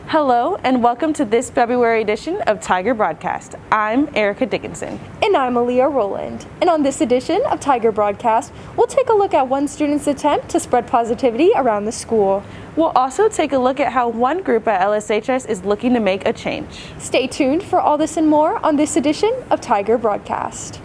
Hello and welcome to this February edition of Tiger Broadcast. I'm Erica Dickinson. And I'm Aaliyah Rowland. And on this edition of Tiger Broadcast, we'll take a look at one student's attempt to spread positivity around the school. We'll also take a look at how one group at LSHS is looking to make a change. Stay tuned for all this and more on this edition of Tiger Broadcast.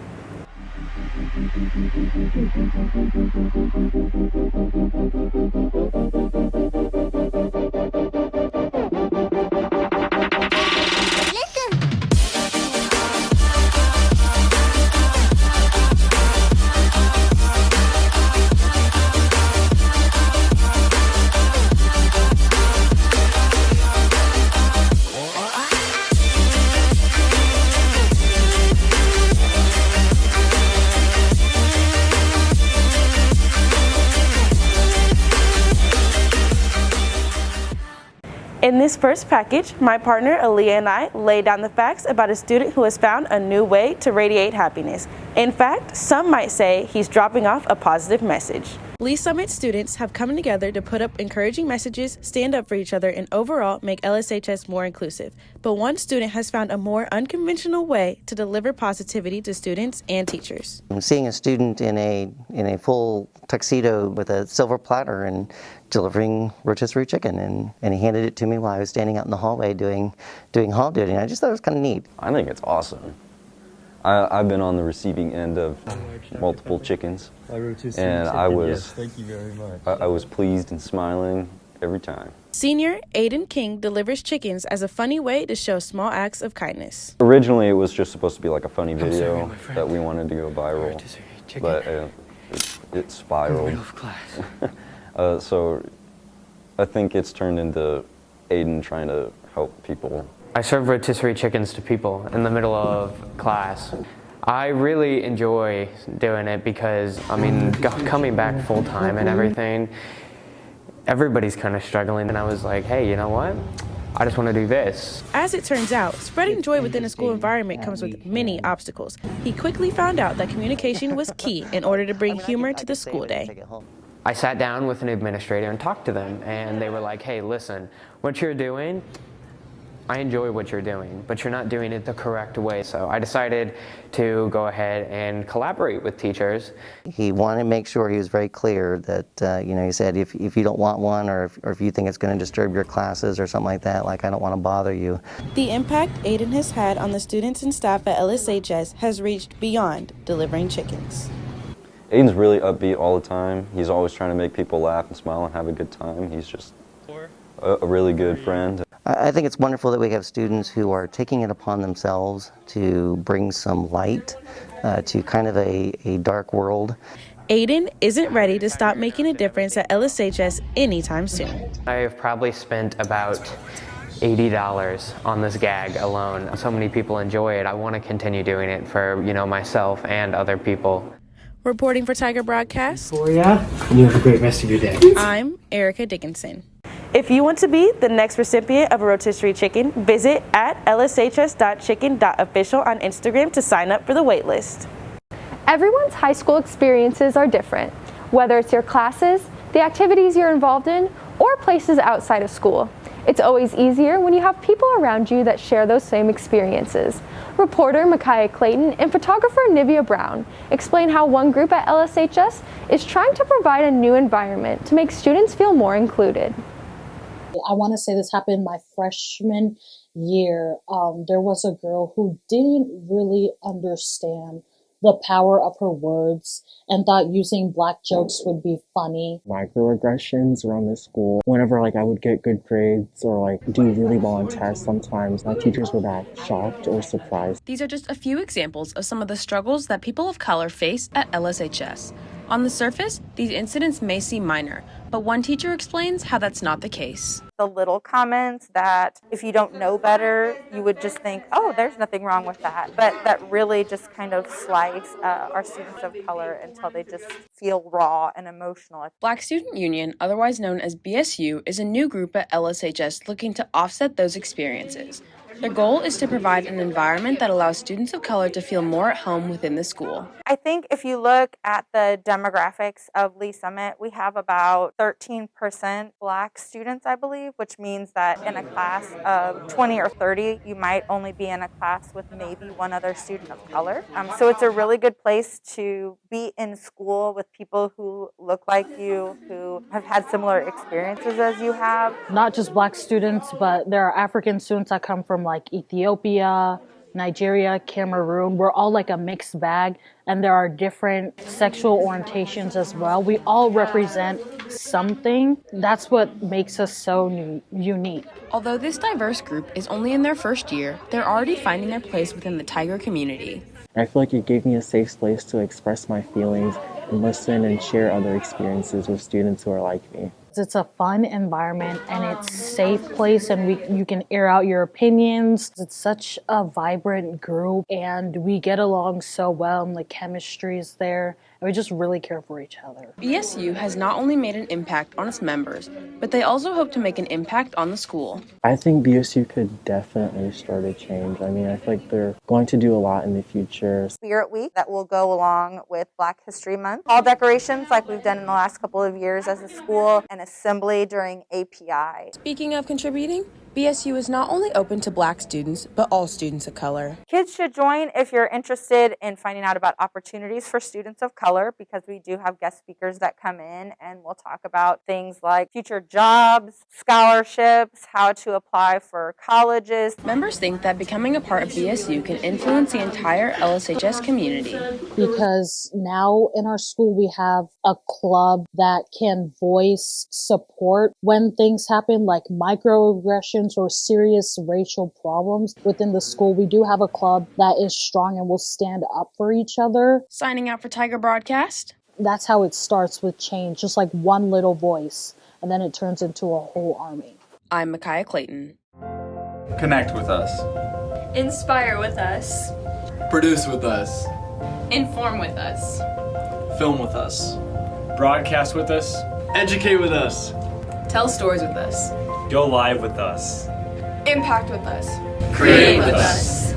In this first package, my partner Aaliyah and I lay down the facts about a student who has found a new way to radiate happiness. In fact, some might say he's dropping off a positive message. Lee Summit students have come together to put up encouraging messages, stand up for each other, and overall make LSHS more inclusive. But one student has found a more unconventional way to deliver positivity to students and teachers. Seeing a student in a full tuxedo with a silver platter and delivering rotisserie chicken, and he handed it to me while I was standing out in the hallway doing hall duty, and I just thought it was kind of neat. I think it's awesome. I've been on the receiving end of multiple chickens, and I was thank you very much. I was pleased and smiling every time. Senior Aiden King delivers chickens as a funny way to show small acts of kindness. Originally, it was just supposed to be like a funny video that we wanted to go viral, but it spiraled. So I think it's turned into Aiden trying to help people. I serve rotisserie chickens to people in the middle of class. I really enjoy doing it because, coming back full time and everything, everybody's kind of struggling, and I was like, hey, you know what? I just want to do this. As it turns out, spreading joy within a school environment comes with many obstacles. He quickly found out that communication was key in order to bring humor to the school day. I sat down with an administrator and talked to them, and they were like, hey, listen, what you're doing, I enjoy what you're doing, but you're not doing it the correct way. So I decided to go ahead and collaborate with teachers. He wanted to make sure he was very clear that, he said, if you don't want one, or if you think it's going to disturb your classes or something like that, like I don't want to bother you. The impact Aiden has had on the students and staff at LSHS has reached beyond delivering chickens. Aiden's really upbeat all the time. He's always trying to make people laugh and smile and have a good time. He's just a really good friend. I think it's wonderful that we have students who are taking it upon themselves to bring some light to kind of a dark world. Aiden isn't ready to stop making a difference at LSHS anytime soon. I have probably spent about $80 on this gag alone. So many people enjoy it. I want to continue doing it for, myself and other people. Reporting for Tiger Broadcast, Victoria, and you have a great rest of your day. I'm Erica Dickinson. If you want to be the next recipient of a rotisserie chicken, visit at lshs.chicken.official on Instagram to sign up for the waitlist. Everyone's high school experiences are different, whether it's your classes, the activities you're involved in, or places outside of school. It's always easier when you have people around you that share those same experiences. Reporter Micaiah Clayton and photographer Nivea Brown explain how one group at LSHS is trying to provide a new environment to make students feel more included. I want to say this happened my freshman year. There was a girl who didn't really understand the power of her words and thought using Black jokes would be funny. Microaggressions around the school. Whenever I would get good grades or do really well on tests, sometimes my teachers would act shocked or surprised. These are just a few examples of some of the struggles that people of color face at LSHS. On the surface, these incidents may seem minor, but one teacher explains how that's not the case. The little comments that if you don't know better, you would just think, oh, there's nothing wrong with that. But that really just kind of slides our students of color until they just feel raw and emotional. Black Student Union, otherwise known as BSU, is a new group at LSHS looking to offset those experiences. Their goal is to provide an environment that allows students of color to feel more at home within the school. I think if you look at the demographics of Lee Summit, we have about 13% Black students, I believe, which means that in a class of 20 or 30, you might only be in a class with maybe one other student of color. So it's a really good place to be in school with people who look like you, who have had similar experiences as you have. Not just Black students, but there are African students that come from like Ethiopia, Nigeria, Cameroon. We're all like a mixed bag, and there are different sexual orientations as well. We all represent something. That's what makes us so unique. Although this diverse group is only in their first year, they're already finding their place within the Tiger community. I feel like it gave me a safe space to express my feelings and listen and share other experiences with students who are like me. It's a fun environment and it's a safe place, and you can air out your opinions. It's such a vibrant group and we get along so well, and the chemistry is there, and we just really care for each other. BSU has not only made an impact on its members, but they also hope to make an impact on the school. I think BSU could definitely start a change. I mean, I feel like they're going to do a lot in the future. Spirit Week that will go along with Black History Month. Hall decorations like we've done in the last couple of years as a school, and assembly during API. Speaking of contributing, BSU is not only open to Black students, but all students of color. Kids should join if you're interested in finding out about opportunities for students of color, because we do have guest speakers that come in and we'll talk about things like future jobs, scholarships, how to apply for colleges. Members think that becoming a part of BSU can influence the entire LSHS community. Because now in our school we have a club that can voice support when things happen like microaggressions or serious racial problems within the school. We do have a club that is strong and will stand up for each other. Signing out for Tiger Broadcast? That's how it starts with change, just like one little voice, and then it turns into a whole army. I'm Micaiah Clayton. Connect with us. Inspire with us. Produce with us. Inform with us. Film with us. Broadcast with us. Educate with us. Tell stories with us. Go live with us. Impact with us. Create with us.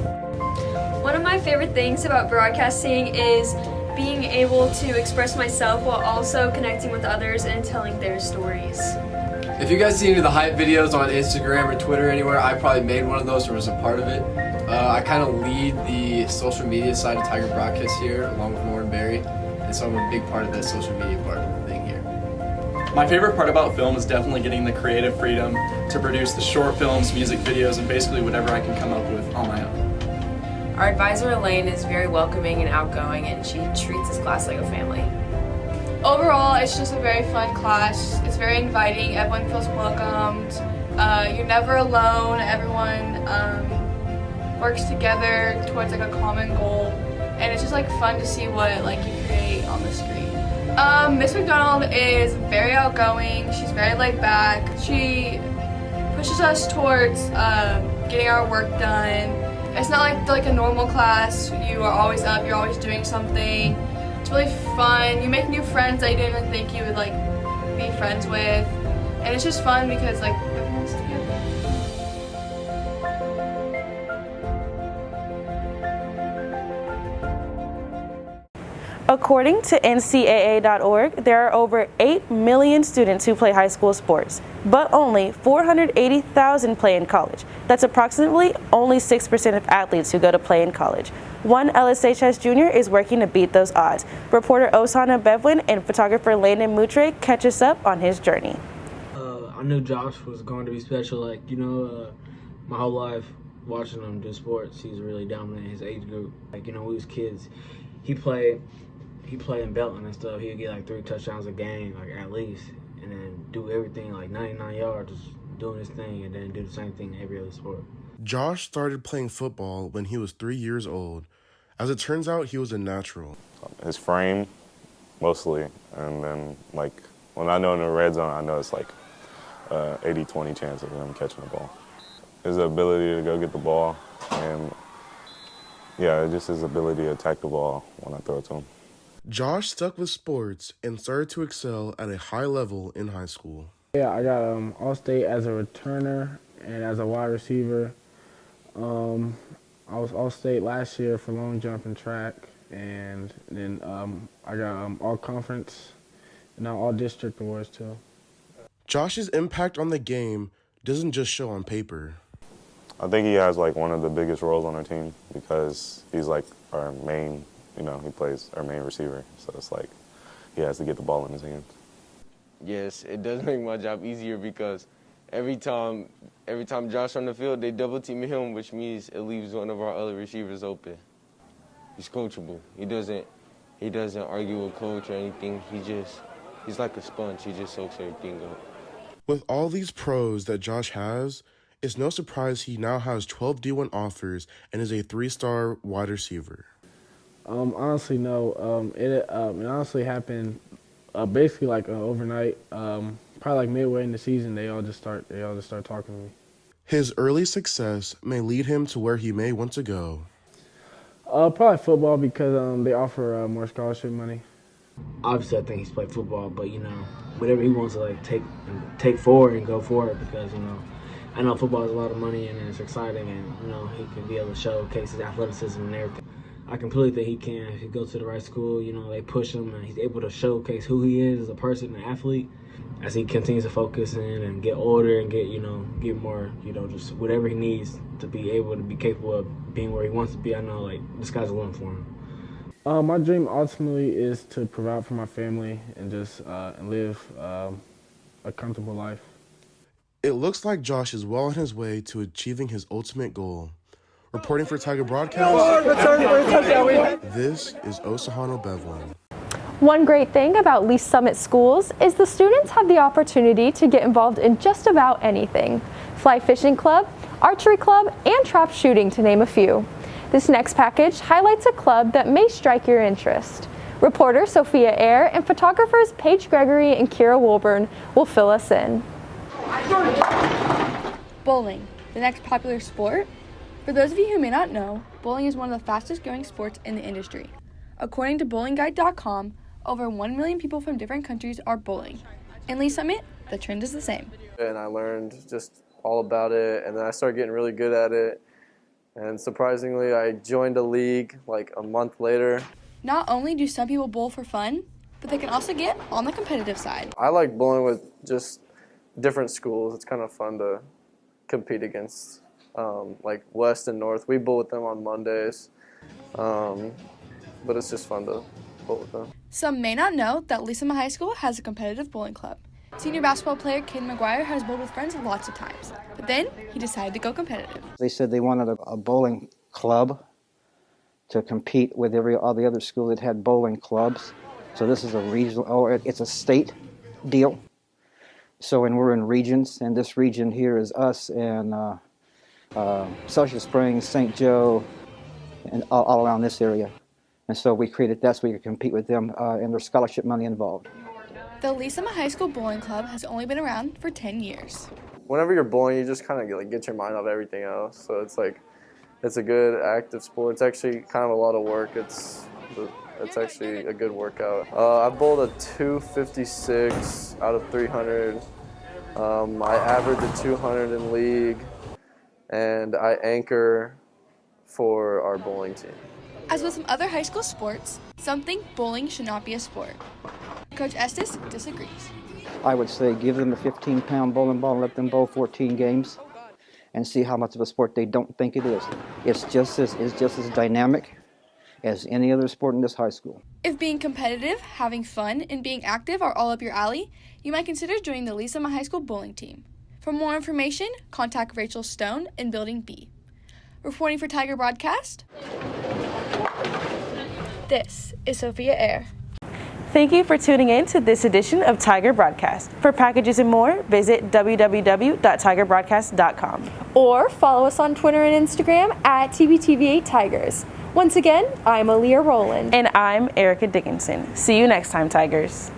One of my favorite things about broadcasting is being able to express myself while also connecting with others and telling their stories. If you guys see any of the hype videos on Instagram or Twitter anywhere, I probably made one of those or was a part of it. I kind of lead the social media side of Tiger Broadcast here, along with Lauren Berry, and so I'm a big part of the social media part of the thing here. My favorite part about film is definitely getting the creative freedom to produce the short films, music videos, and basically whatever I can come up with on my own. Our advisor Elaine is very welcoming and outgoing, and she treats this class like a family. Overall, it's just a very fun class. It's very inviting. Everyone feels welcomed. You're never alone. Everyone works together towards like a common goal, and it's just like fun to see what like you create on the screen. Miss McDonald is very outgoing. She's very laid back. She pushes us towards getting our work done. It's not like a normal class. You are always up. You're always doing something. It's really fun. You make new friends that you didn't even think you would like be friends with, and it's just fun because like everyone's together. According to NCAA.org, there are over 8 million students who play high school sports, but only 480,000 play in college. That's approximately only 6% of athletes who go to play in college. One LSHS junior is working to beat those odds. Reporter Osana Bevwin and photographer Landon Mutre catch us up on his journey. I knew Josh was going to be special. My whole life watching him do sports, he's really dominant in his age group. We was kids. He played in Belton and stuff. He'd get 3 touchdowns a game, at least, and then do everything 99 yards, just doing his thing, and then do the same thing in every other sport. Josh started playing football when he was 3 years old. As it turns out, he was a natural. His frame, mostly, and then when I know in the red zone, I know it's 80-20 chance of him catching the ball. His ability to go get the ball, and just his ability to attack the ball when I throw it to him. Josh stuck with sports and started to excel at a high level in high school. Yeah, I got All-State as a returner and as a wide receiver. I was all-state last year for long jump and track, and then I got all-conference and now all-district awards too. Josh's impact on the game doesn't just show on paper. I think he has like one of the biggest roles on our team because he's like our main, he plays our main receiver. So it's like he has to get the ball in his hands. Yes, it does make my job easier because every time Josh on the field, they double team him, which means it leaves one of our other receivers open. He's coachable. He doesn't argue with coach or anything. He's like a sponge. He just soaks everything up. With all these pros that Josh has, it's no surprise he now has 12 D1 offers and is a 3-star wide receiver. Honestly, no. It honestly happened basically like overnight. Probably like midway in the season, they all just start talking to me. His early success may lead him to where he may want to go. Probably football because they offer more scholarship money. Obviously, I think he's played football, but whatever he wants to like take forward and go for it because I know football is a lot of money and it's exciting and he can be able to showcase his athleticism and everything. I completely think he can if he goes to the right school. They push him and he's able to showcase who he is as a person, an athlete, as he continues to focus in and get older and get more, just whatever he needs to be able to be capable of being where he wants to be. I know the sky's the limit for him. My dream ultimately is to provide for my family and just live a comfortable life. It looks like Josh is well on his way to achieving his ultimate goal. Reporting for Tiger Broadcast, this is Osahano Bevlin. One great thing about Lee's Summit schools is the students have the opportunity to get involved in just about anything. Fly fishing club, archery club, and trap shooting to name a few. This next package highlights a club that may strike your interest. Reporter Sophia Eyre and photographers Paige Gregory and Kira Wilburn will fill us in. Bowling, the next popular sport. For those of you who may not know, bowling is one of the fastest growing sports in the industry. According to bowlingguide.com, over 1 million people from different countries are bowling. In Lee Summit, the trend is the same. And I learned just all about it, and then I started getting really good at it. And surprisingly, I joined a league like a month later. Not only do some people bowl for fun, but they can also get on the competitive side. I like bowling with just different schools. It's kind of fun to compete against like West and North. We bowl with them on Mondays, but it's just fun to bowl with them. Some may not know that Lee Summit High School has a competitive bowling club. Senior basketball player Caden McGuire has bowled with friends lots of times, but then he decided to go competitive. They said they wanted a bowling club to compete with all the other schools that had bowling clubs. So this is a regional, it's a state deal. So when we're in regions, and this region here is us and Social Springs, St. Joe, and all around this area. And so we created that so we could compete with them, and there's scholarship money involved. The Lee Summit High School Bowling Club has only been around for 10 years. Whenever you're bowling, you just kind of get your mind off everything else. So it's a good active sport. It's actually kind of a lot of work. It's actually a good workout. I bowled a 256 out of 300. I average a 200 in league, and I anchor for our bowling team. As with some other high school sports, some think bowling should not be a sport. Coach Estes disagrees. I would say give them a 15-pound bowling ball and let them bowl 14 games and see how much of a sport they don't think it is. It's just as dynamic as any other sport in this high school. If being competitive, having fun, and being active are all up your alley, you might consider joining the Lee Summit High School bowling team. For more information, contact Rachel Stone in Building B. Reporting for Tiger Broadcast, this is Sophia Eyre. Thank you for tuning in to this edition of Tiger Broadcast. For packages and more, visit www.tigerbroadcast.com. Or follow us on Twitter and Instagram at TBTVA Tigers. Once again, I'm Aaliyah Rowland. And I'm Erica Dickinson. See you next time, Tigers.